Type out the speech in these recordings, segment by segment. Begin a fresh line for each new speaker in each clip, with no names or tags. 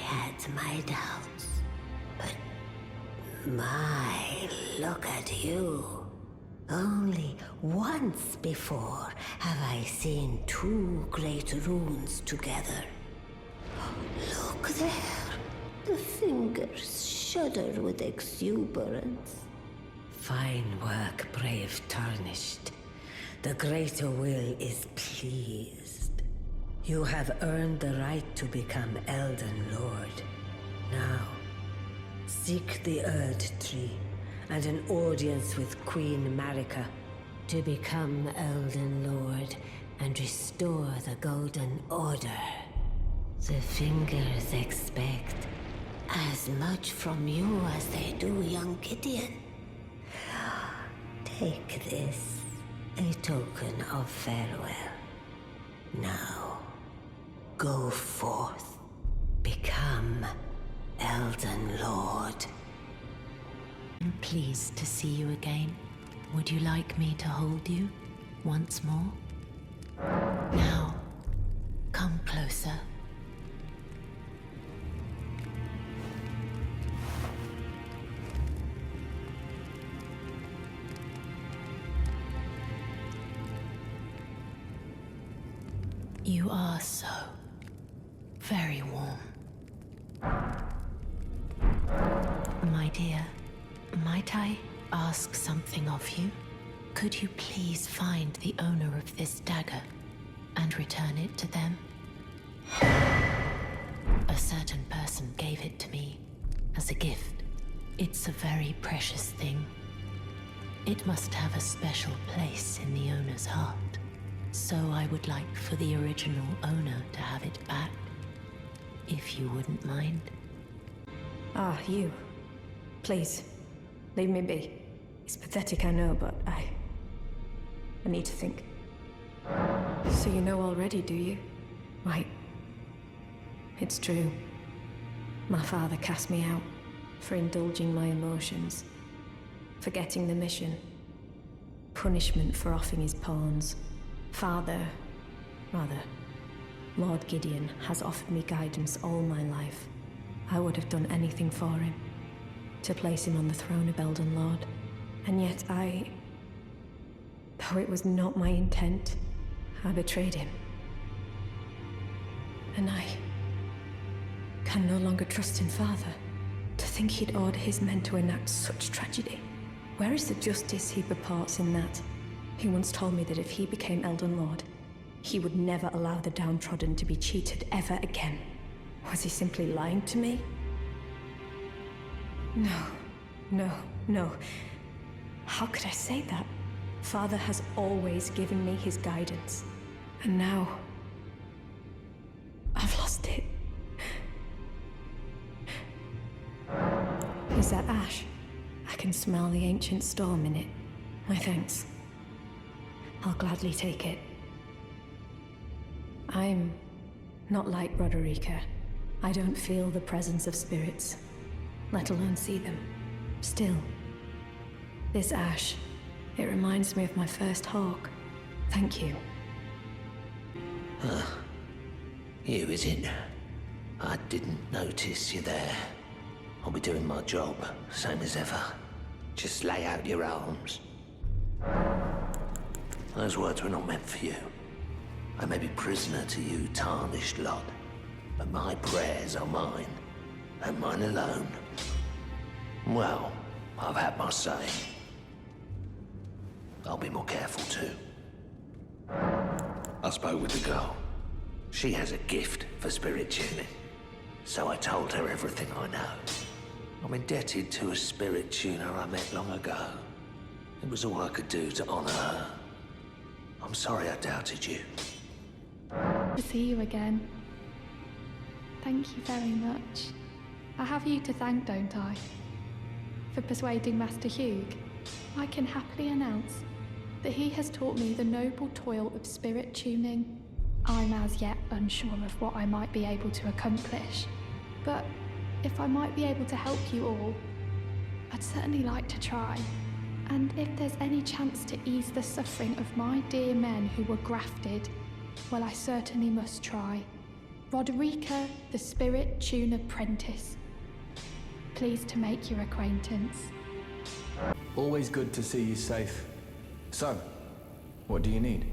had my doubts, but look at you. Only once before have I seen two great runes together. Look there. The fingers shudder with exuberance. Fine work, brave Tarnished. The Greater Will is pleased. You have earned the right to become Elden Lord. Now, seek the Erd Tree and an audience with Queen Marika to become Elden Lord and restore the Golden Order. The fingers expect as much from you as they do young Gideon. Take this, a token of farewell. Now, go forth, become Elden Lord.
I'm pleased to see you again. Would you like me to hold you once more? Now, come closer. You are so very warm. My dear, might I ask something of you? Could you please find the owner of this dagger and return it to them? A certain person gave it to me as a gift. It's a very precious thing. It must have a special place in the owner's heart. So I would like for the original owner to have it back, if you wouldn't mind.
Ah, you. Please, leave me be. It's pathetic, I know, but I need to think. So you know already, do you? Right. It's true. My father cast me out for indulging my emotions, forgetting the mission, punishment for offing his pawns. Lord Gideon has offered me guidance all my life. I would have done anything for him, to place him on the throne of Elden Lord. And yet though it was not my intent, I betrayed him. And I can no longer trust in Father. To think he'd order his men to enact such tragedy. Where is the justice he purports in that? He once told me that if he became Elden Lord, he would never allow the downtrodden to be cheated ever again. Was he simply lying to me? No. How could I say that? Father has always given me his guidance. And now, I've lost it. Is that ash? I can smell the ancient storm in it. My thanks. I'll gladly take it. I'm not like Roderica. I don't feel the presence of spirits, let alone see them. Still, this ash, it reminds me of my first hawk. Thank you.
You, is it? I didn't notice you there. I'll be doing my job, same as ever. Just lay out your arms. Those words were not meant for you. I may be prisoner to you, tarnished lot, but my prayers are mine, and mine alone. Well, I've had my say. I'll be more careful too. I spoke with the girl. She has a gift for spirit tuning, so I told her everything I know. I'm indebted to a spirit tuner I met long ago. It was all I could do to honor her. I'm sorry I doubted you.
To see you again. Thank you very much. I have you to thank, don't I? For persuading Master Hugh. I can happily announce that he has taught me the noble toil of spirit tuning. I'm as yet unsure of what I might be able to accomplish, but if I might be able to help you all, I'd certainly like to try. And if there's any chance to ease the suffering of my dear men who were grafted, well, I certainly must try. Roderica, the Spirit Tune Apprentice. Pleased to make your acquaintance.
Always good to see you safe. So, what do you need?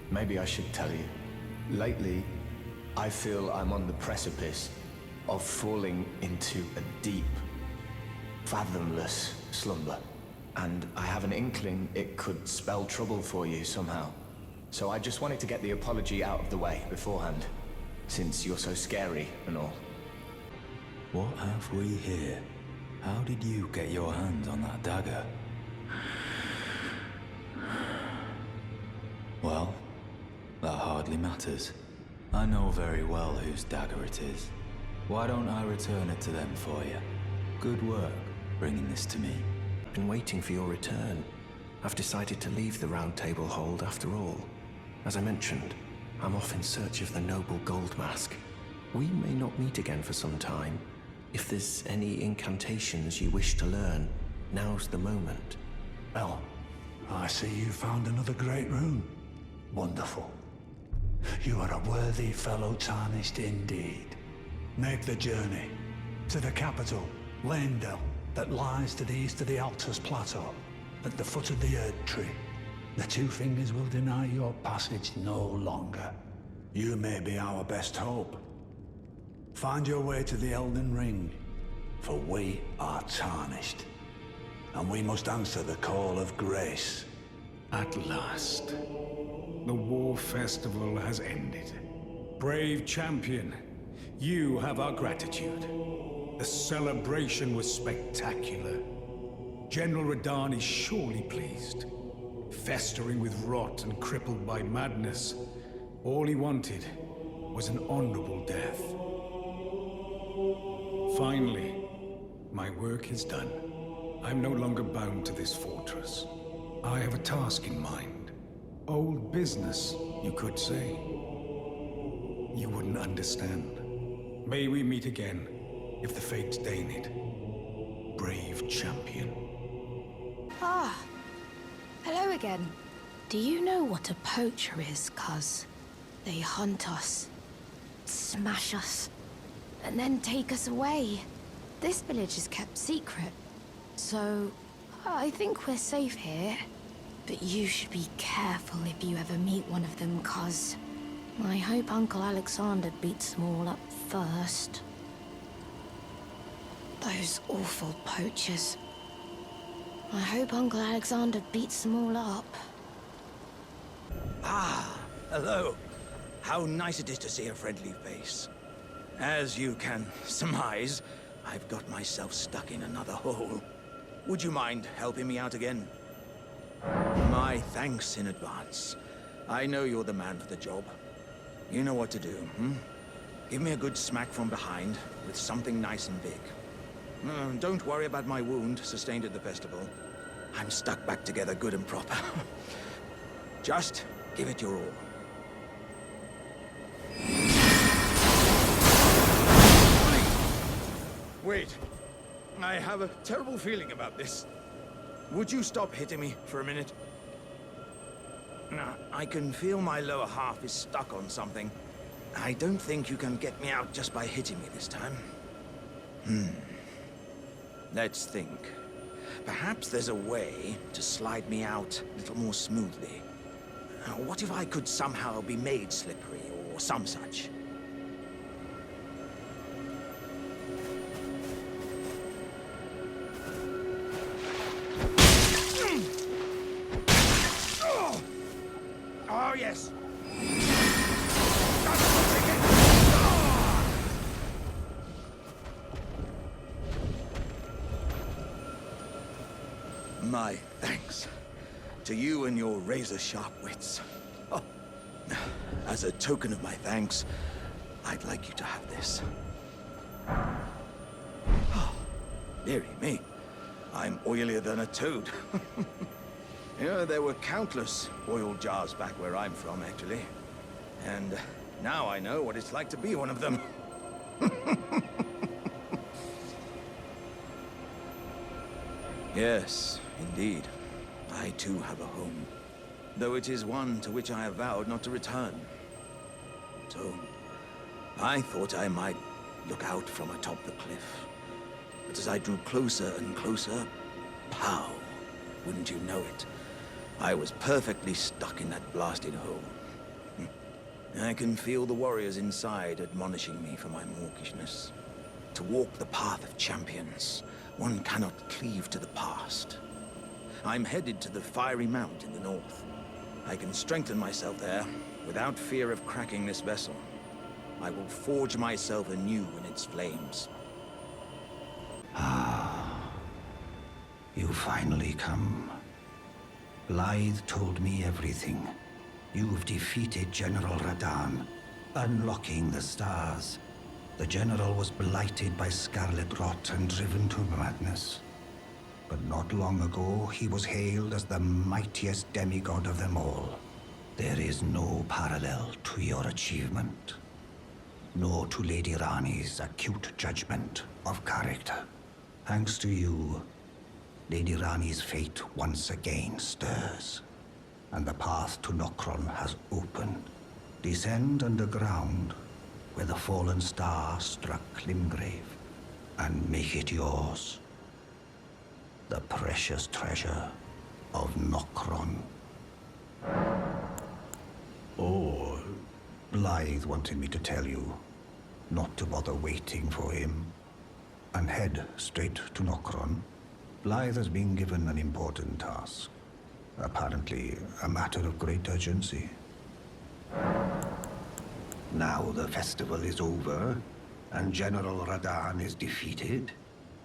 Maybe I should tell you. Lately, I feel I'm on the precipice of falling into a deep, fathomless slumber. And I have an inkling it could spell trouble for you somehow. So I just wanted to get the apology out of the way beforehand, since you're so scary and all.
What have we here? How did you get your hands on that dagger? Well, that hardly matters. I know very well whose dagger it is. Why don't I return it to them for you? Good work, bringing this to me.
I've been waiting for your return. I've decided to leave the Round Table Hold after all. As I mentioned, I'm off in search of the noble gold mask. We may not meet again for some time. If there's any incantations you wish to learn, now's the moment.
Well, I see you found another great rune. Wonderful. You are a worthy fellow tarnished indeed. Make the journey to the capital, Leyndell, that lies to the east of the Altus Plateau, at the foot of the Erd Tree. The Two Fingers will deny your passage no longer. You may be our best hope. Find your way to the Elden Ring, for we are tarnished. And we must answer the call of grace.
At last, the war festival has ended. Brave champion, you have our gratitude. The celebration was spectacular. General Radahn is surely pleased. Festering with rot and crippled by madness, all he wanted was an honorable death. Finally, my work is done. I'm no longer bound to this fortress. I have a task in mind. Old business, you could say. You wouldn't understand. May we meet again, if the fates deign it. Brave champion.
Ah, hello again. Do you know what a poacher is, cuz? They hunt us, smash us, and then take us away. This village is kept secret, so I think we're safe here. But you should be careful if you ever meet one of them, cuz I hope Uncle Alexander beats them all up first. Those awful poachers. I hope Uncle Alexander beats them all up.
Ah, hello. How nice it is to see a friendly face. As you can surmise, I've got myself stuck in another hole. Would you mind helping me out again? My thanks in advance. I know you're the man for the job. You know what to do, Give me a good smack from behind with something nice and big. Don't worry about my wound sustained at the festival. I'm stuck back together good and proper. Just give it your all. Wait. I have a terrible feeling about this. Would you stop hitting me for a minute? I can feel my lower half is stuck on something. I don't think you can get me out just by hitting me this time. Let's think. Perhaps there's a way to slide me out a little more smoothly. What if I could somehow be made slippery or some such? Oh, yes. My thanks to you and your razor-sharp wits. Oh. As a token of my thanks, I'd like you to have this. Oh, dearie me. I'm oilier than a toad. You know, there were countless oil jars back where I'm from, actually. And now I know what it's like to be one of them. Yes, indeed. I too have a home. Though it is one to which I have vowed not to return. So, I thought I might look out from atop the cliff. But as I drew closer and closer, pow! Wouldn't you know it? I was perfectly stuck in that blasted hole. I can feel the warriors inside admonishing me for my mawkishness. To walk the path of champions, one cannot cleave to the past. I'm headed to the Fiery Mount in the north. I can strengthen myself there without fear of cracking this vessel. I will forge myself anew in its flames.
You finally come. Blythe told me everything. You've defeated General Radahn, unlocking the stars. The General was blighted by scarlet rot and driven to madness. But not long ago, he was hailed as the mightiest demigod of them all. There is no parallel to your achievement. Nor to Lady Rani's acute judgment of character. Thanks to you, Lady Rani's fate once again stirs, and the path to Nokron has opened. Descend underground, where the fallen star struck Limgrave, and make it yours. The precious treasure of Nokron. Oh, Blythe wanted me to tell you not to bother waiting for him, and head straight to Nokron. Blythe has been given an important task. Apparently, a matter of great urgency. Now the festival is over, and General Radahn is defeated.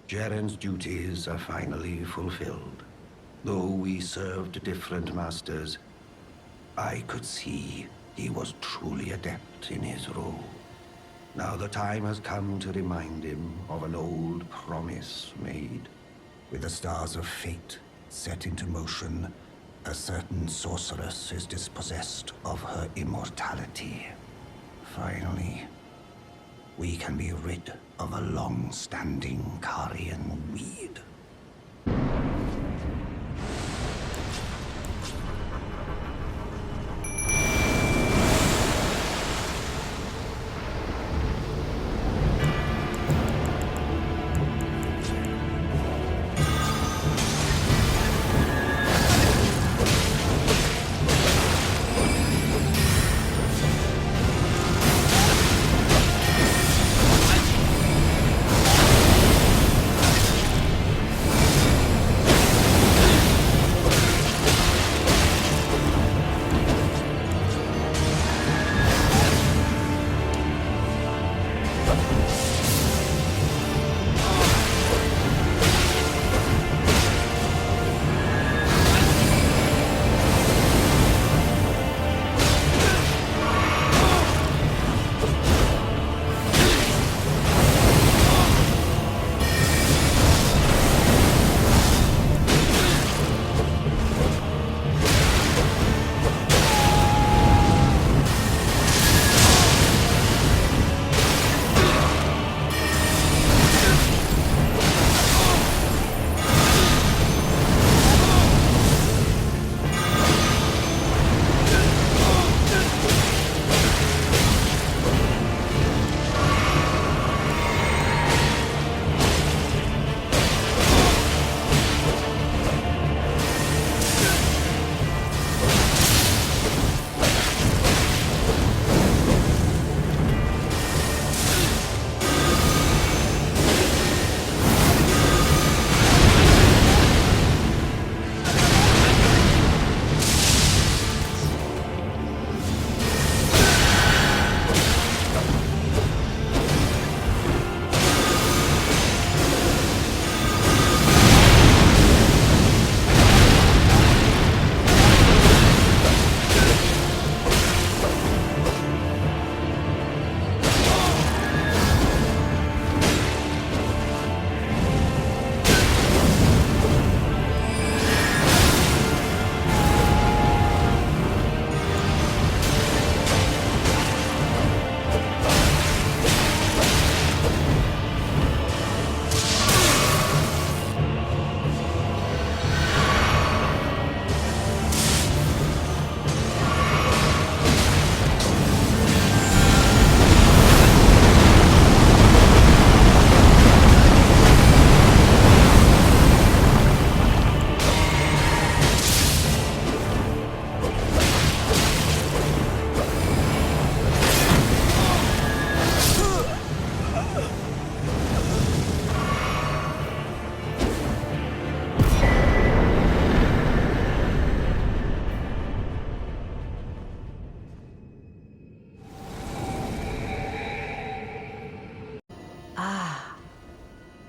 Jaren's duties are finally fulfilled. Though we served different masters, I could see he was truly adept in his role. Now the time has come to remind him of an old promise made. With the stars of fate set into motion, a certain sorceress is dispossessed of her immortality. Finally, we can be rid of a long-standing Karian weed.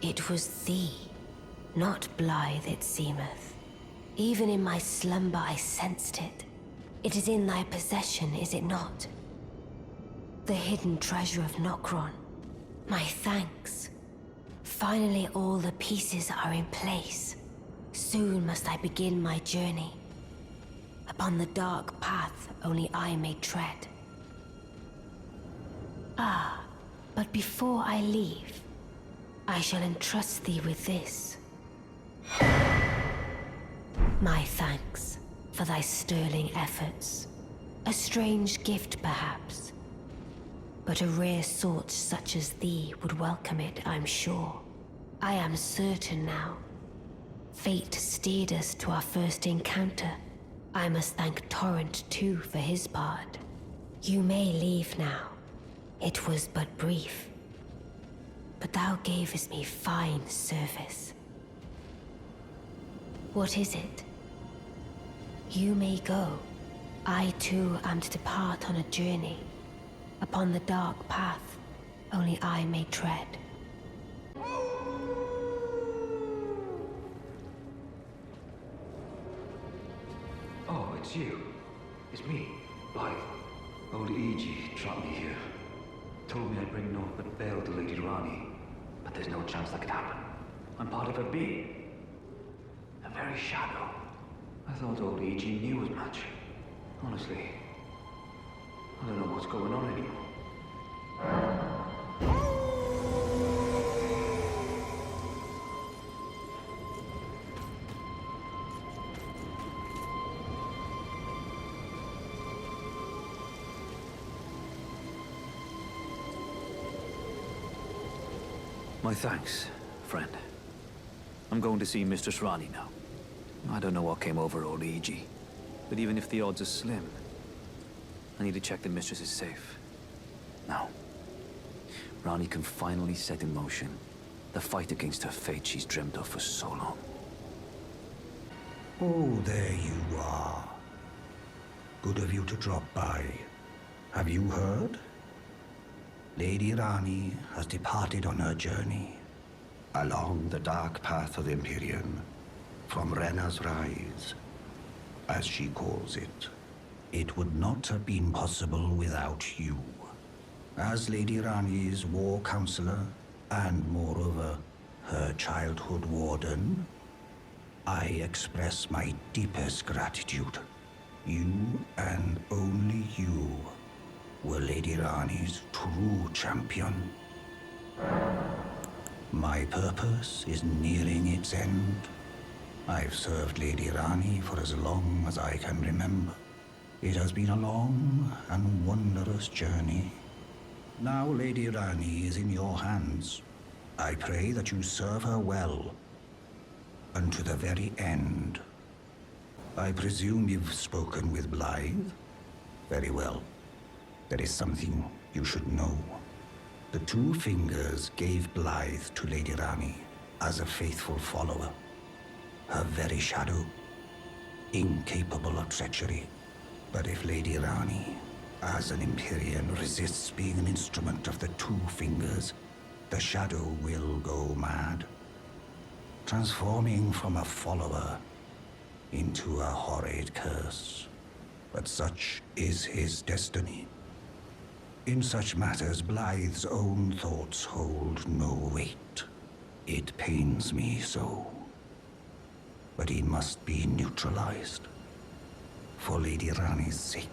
It was thee, not Blythe it seemeth. Even in my slumber I sensed it. It is in thy possession, is it not? The hidden treasure of Nokron. My thanks. Finally all the pieces are in place. Soon must I begin my journey. Upon the dark path only I may tread. Ah, but before I leave, I shall entrust thee with this. My thanks for thy sterling efforts. A strange gift, perhaps. But a rare sort such as thee would welcome it, I'm sure. I am certain now. Fate steered us to our first encounter. I must thank Torrent, too, for his part. You may leave now. It was but brief. But thou gavest me fine service. What is it? You may go. I too am to depart on a journey. Upon the dark path, only I may tread.
Oh, it's you. It's me, Blythe. Old E.G. trapped me here. Told me I'd bring naught but bale to Lady Rani. But there's no chance that could happen. I'm part of a being. A very shadow. I thought old E.G. knew as much. Honestly, I don't know what's going on anymore.
My thanks, friend. I'm going to see Mistress Rani now. I don't know what came over old E.G., but even if the odds are slim, I need to check the Mistress is safe. Now, Rani can finally set in motion the fight against her fate she's dreamt of for so long.
Oh, there you are. Good of you to drop by. Have you heard? Lady Rani has departed on her journey along the dark path of Empyrean, from Rena's Rise, as she calls it. It would not have been possible without you. As Lady Rani's war counselor, and moreover, her childhood warden, I express my deepest gratitude. You, and only you, were Lady Rani's true champion. My purpose is nearing its end. I've served Lady Rani for as long as I can remember. It has been a long and wondrous journey. Now Lady Rani is in your hands. I pray that you serve her well, unto the very end. I presume you've spoken with Blythe? Very well. There is something you should know. The Two Fingers gave Blythe to Lady Rani as a faithful follower. Her very shadow, incapable of treachery. But if Lady Rani, as an Empyrean, resists being an instrument of the Two Fingers, the shadow will go mad, transforming from a follower into a horrid curse. But such is his destiny. In such matters, Blythe's own thoughts hold no weight. It pains me so. But he must be neutralized. For Lady Rani's sake.